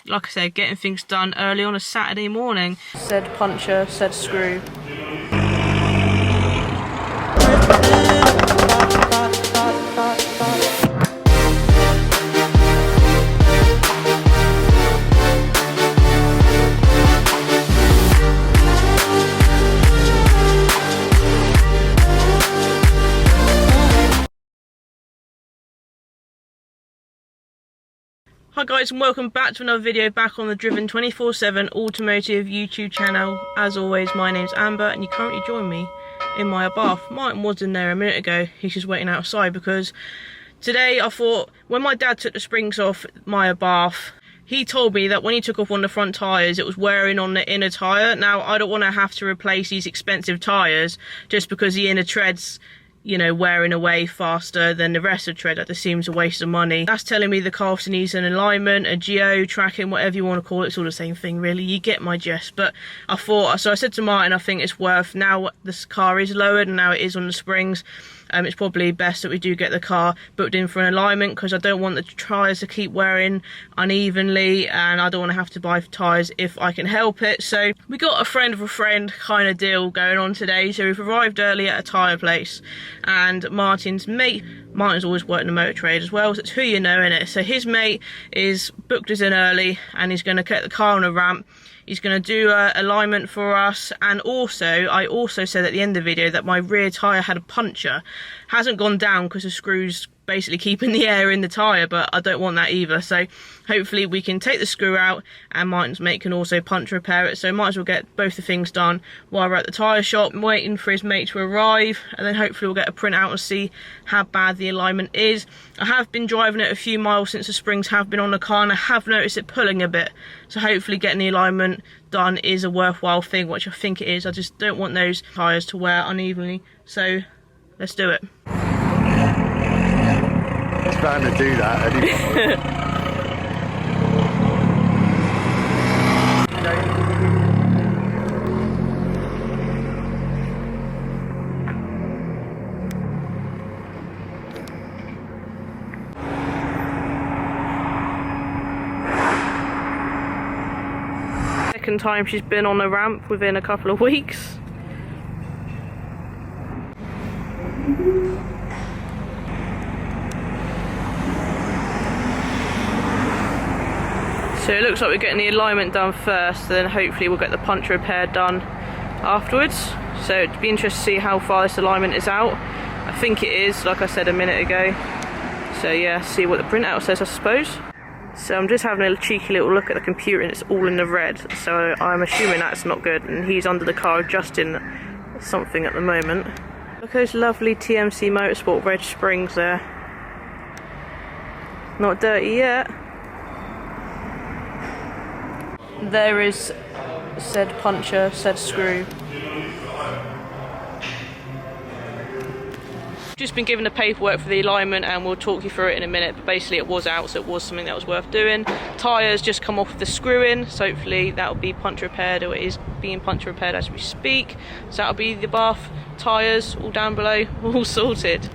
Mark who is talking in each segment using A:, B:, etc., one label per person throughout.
A: like I said, getting things done early on a Saturday morning. Said puncher, said screw. Hi guys, and welcome back to another video back on the Driven 24/7 Automotive YouTube channel. As always, my name's Amber and you currently join me in my Abarth. Martin was in there a minute ago, he's just waiting outside because today I thought, when my dad took the springs off my Abarth, he told me that when he took off one of the front tyres, it was wearing on the inner tyre. Now, I don't want to have to replace these expensive tyres just because the inner tread's, you know, wearing away faster than the rest of the tread. That just seems a waste of money. That's telling me the car needs an alignment, a geo tracking, whatever you want to call it. It's all the same thing really, you get my gist. But I thought, so I said to Martin, I think it's worth, now this car is lowered and now it is on the springs, it's probably best that we do get the car booked in for an alignment, because I don't want the tyres to keep wearing unevenly and I don't want to have to buy tyres if I can help it. So we got a friend of a friend kind of deal going on today. So we've arrived early at a tyre place, and Martin's mate, Martin's always worked in the motor trade as well, so it's who you know, innit? So his mate is booked us in early and he's going to get the car on a ramp. He's going to do alignment for us, and also, I also said at the end of the video that my rear tyre had a puncture. Hasn't gone down because the screw's basically keeping the air in the tyre, but I don't want that either. So hopefully we can take the screw out and Martin's mate can also punch repair it. So might as well get both the things done while we're at the tyre shop. I'm waiting for his mate to arrive, and then hopefully we'll get a print out and see how bad the alignment is. I have been driving it a few miles since the springs have been on the car, and I have noticed it pulling a bit. So hopefully getting the alignment done is a worthwhile thing, which I think it is. I just don't want those tyres to wear unevenly. So let's do it.
B: It's bound to do that anyway.
A: Second time she's been on a ramp within a couple of weeks. So it looks like we're getting the alignment done first, then hopefully we'll get the punch repair done afterwards. So it'd be interesting to see how far this alignment is out. I think it is, like I said a minute ago. So yeah, see what the printout says, I suppose. So I'm just having a cheeky little look at the computer and it's all in the red. So I'm assuming that's not good, and he's under the car adjusting something at the moment. Look at those lovely TMC Motorsport red springs there. Not dirty yet. There is said puncher, said screw. Just been given the paperwork for the alignment and we'll talk you through it in a minute, but basically it was out, so it was something that was worth doing. Tyres just come off with the screw in, so hopefully that will be punch repaired, or it is being punch repaired as we speak. So that'll be the Abarth tyres all down below, all sorted.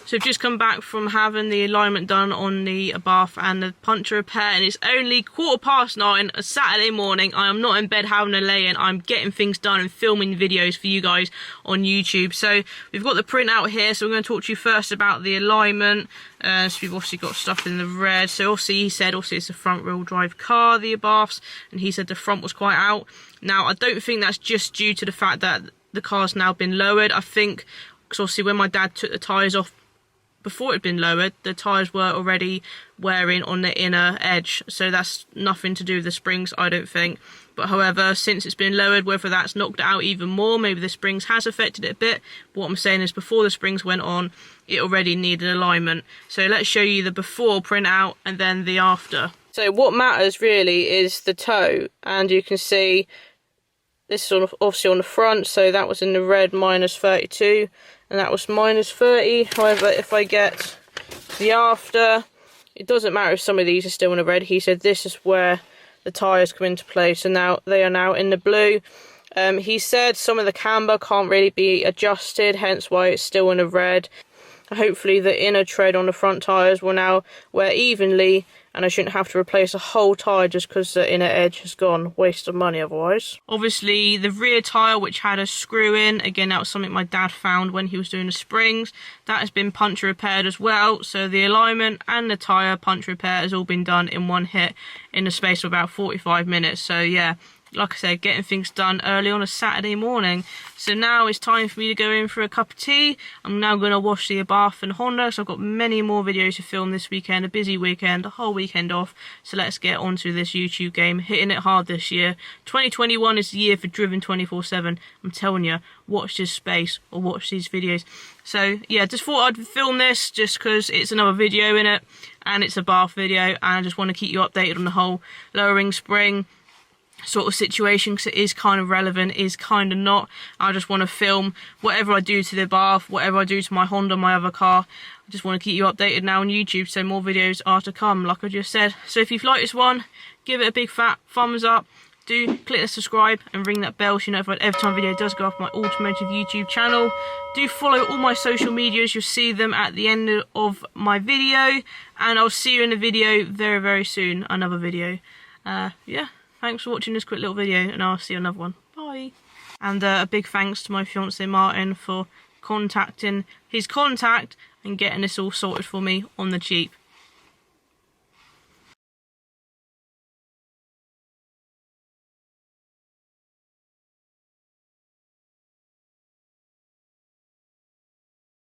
A: So I've just come back from having the alignment done on the Abarth and the puncture repair, and it's only 9:15 on a Saturday morning. I am not in bed having a lay-in. I'm getting things done and filming videos for you guys on YouTube. So we've got the printout here, so we're going to talk to you first about the alignment. So we've obviously got stuff in the red. So obviously he said, it's a front wheel drive car, the Abarths, and he said the front was quite out. Now I don't think that's just due to the fact that the car's now been lowered. I think, because obviously when my dad took the tyres off before it had been lowered, the tyres were already wearing on the inner edge, so that's nothing to do with the springs, I don't think. But however, since it's been lowered, whether that's knocked it out even more, maybe the springs has affected it a bit. But what I'm saying is, before the springs went on, it already needed alignment. So let's show you the before printout and then the after. So what matters really is the toe, and you can see this is obviously on the front, so that was in the red, -32, and that was -30. However, if I get the after, it doesn't matter if some of these are still in the red. He said this is where the tyres come into play, so now they are now in the blue. He said some of the camber can't really be adjusted, hence why it's still in the red. Hopefully the inner tread on the front tyres will now wear evenly, and I shouldn't have to replace a whole tyre just because the inner edge has gone. Waste of money otherwise. Obviously the rear tyre, which had a screw in, again that was something my dad found when he was doing the springs, that has been puncture repaired as well. So the alignment and the tyre puncture repair has all been done in one hit in the space of about 45 minutes. So yeah, like I said, getting things done early on a Saturday morning. So now it's time for me to go in for a cup of tea. I'm now going to wash the Abarth and Honda, so I've got many more videos to film this weekend, a busy weekend, a whole weekend off. So let's get onto this YouTube game, hitting it hard this year. 2021 is the year for Driven 24/7. I'm telling you, watch this space or watch these videos. So yeah, just thought I'd film this just because it's another video in it, and it's a Abarth video, and I just want to keep you updated on the whole lowering spring sort of situation, because it is kind of relevant, is kind of not. I just want to film whatever I do to the Abarth, whatever I do to my Honda, my other car. I just want to keep you updated now on YouTube, so more videos are to come, like I just said. So if you've liked this one, give it a big fat thumbs up. Do click the subscribe and ring that bell so you're notified every time a video does go off my automotive YouTube channel. Do follow all my social medias, you'll see them at the end of my video, and I'll see you in a video very, very soon, another video. Yeah. Thanks for watching this quick little video, and I'll see you another one. Bye. And a big thanks to my fiance Martin for contacting his contact and getting this all sorted for me on the cheap.